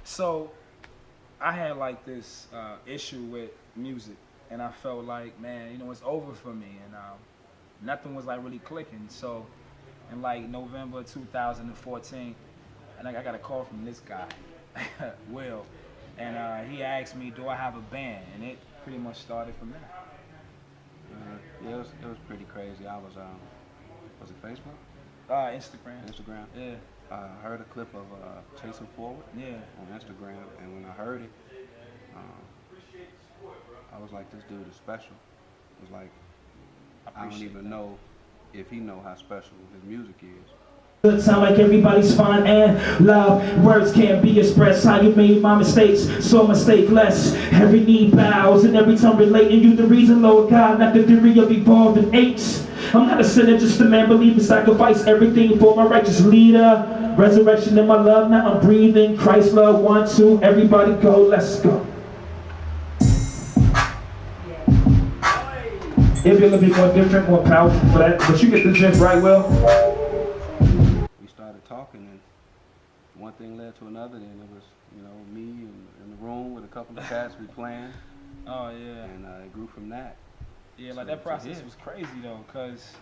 So I had like this issue with music, and I felt like, man, you know, it's over for me, and nothing was like really clicking. So in like November 2014, and I got a call from this guy, Will, and he asked me, do I have a band? And it pretty much started from there. Yeah, it was pretty crazy. I was it Facebook? Instagram. Instagram. Yeah. I heard a clip of Chasing Forward. Yeah. On Instagram, and when I heard it, I was like, this dude is special. It was like, I don't even know if he know how special his music is. Good sound like everybody's fine and loud. Words can't be expressed. How you made my mistakes, so mistake less. Every knee bows and every tongue relating you the reason, Lord God, not the theory of evolved in apes. I'm not a sinner, just a man believing sacrifice everything for my righteous leader. Resurrection in my love, now I'm breathing. Christ love, 1, 2, everybody go, let's go. It'd be a little bit more different, more powerful for that, but you get the gist right, Will. We started talking, and one thing led to another, and it was, you know, me in the room with a couple of cats we playing. Oh yeah. And it grew from that. Yeah, like that process was crazy though, cause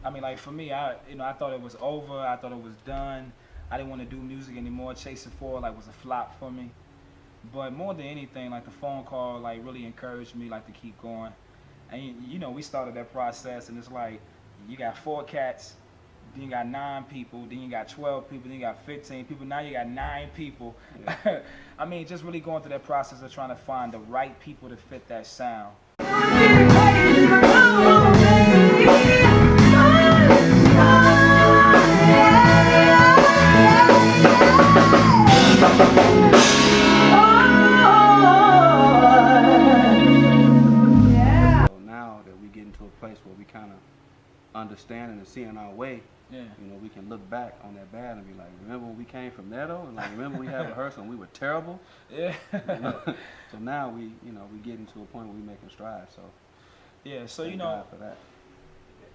I mean, like for me, I thought it was over. I thought it was done. I didn't want to do music anymore. Chasing Forward like was a flop for me. But more than anything, like the phone call like really encouraged me like to keep going. And you know, we started that process, and it's like you got 4 cats, then you got 9 people, then you got 12 people, then you got 15 people, now you got 9 people. Yeah. I mean, just really going through that process of trying to find the right people to fit that sound. Where we kind of understanding and seeing our way, yeah. You know, we can look back on that bad and be like, remember when we came from there though? And like, remember we had rehearsal and we were terrible? Yeah. You know? So now we getting to a point where we making strides. So yeah, so you thank know, God for that.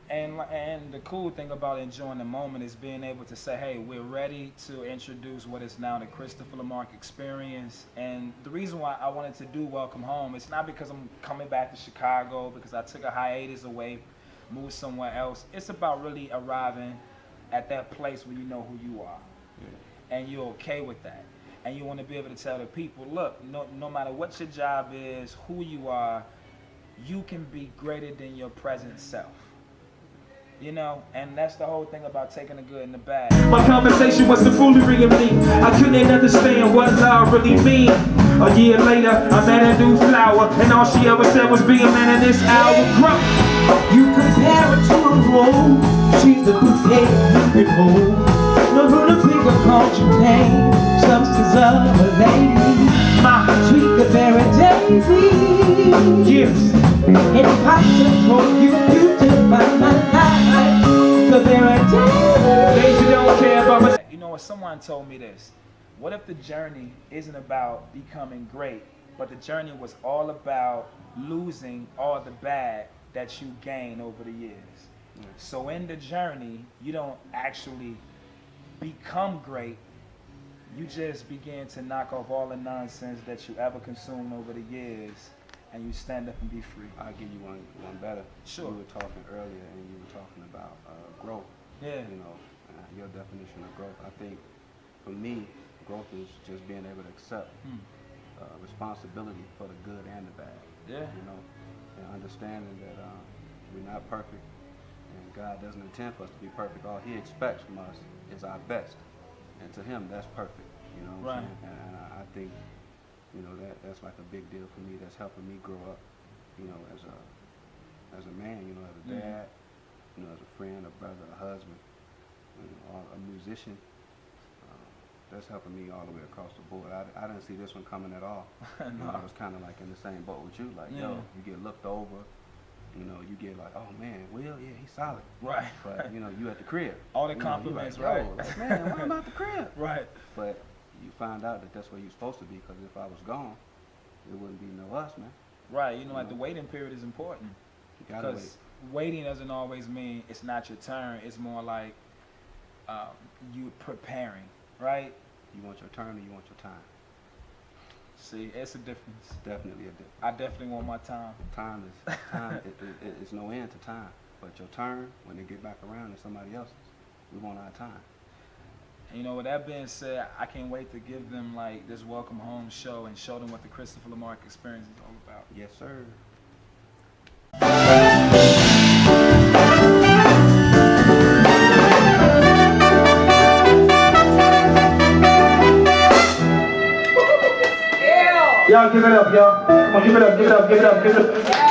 And the cool thing about enjoying the moment is being able to say, hey, we're ready to introduce what is now the Christopher LeMark Xperience. And the reason why I wanted to do Welcome Home, it's not because I'm coming back to Chicago, because I took a hiatus away, moved somewhere else. It's about really arriving at that place where you know who you are. Yeah. And you're okay with that. And you want to be able to tell the people, look, no matter what your job is, who you are, you can be greater than your present self. You know, and that's the whole thing about taking the good and the bad. My conversation was the foolery of me. I couldn't understand what love really mean. A year later, I met a new flower, and all she ever said was be a man in this hour. Grow. You compare her to a rose. She's the bouquet you can hold. No little bigger culture pain. Substance of a lady. My sweet the very daisy. Yes. It's possible you to find my life. The very daisy don't care about my. You know what? Someone told me this. What if the journey isn't about becoming great, but the journey was all about losing all the bad that you gain over the years? So in the journey, you don't actually become great. You just begin to knock off all the nonsense that you ever consumed over the years, and you stand up and be free. I'll give you one better. Sure. We were talking earlier, and you were talking about growth. Yeah. You know, your definition of growth. I think for me, growth is just being able to accept responsibility for the good and the bad. Yeah. You know, and understanding that we're not perfect, and God doesn't intend for us to be perfect. All He expects from us is our best, and to Him, that's perfect. You know what I'm saying? And I think, you know, that's like a big deal for me. That's helping me grow up, you know, as a man, you know, as a dad, you know, as a friend, a brother, a husband, you know, a musician. That's helping me all the way across the board. I didn't see this one coming at all. No. You know, I was kind of like in the same boat with you. Like, yo, you get looked over. You know, you get like, oh man, Will, yeah, he's solid. Right. But you know, you at the crib. All the compliments, like, right? Like, man, what about the crib? Right. But you find out that that's where you're supposed to be, because if I was gone, it wouldn't be no us, man. Right. You know, like the waiting period is important. Because waiting doesn't always mean it's not your turn. It's more like you preparing, right? You want your turn or you want your time? See, it's a difference. Definitely a difference. I definitely want my time. Time it's no end to time. But your turn, when they get back around, is somebody else's. We want our time. And, you know, with that being said, I can't wait to give them like this welcome home show and show them what the Christopher LeMark Xperience is all about. Yes, sir. Y'all give it up, y'all. Come on, give it up, give it up, give it up, give it up. Yeah.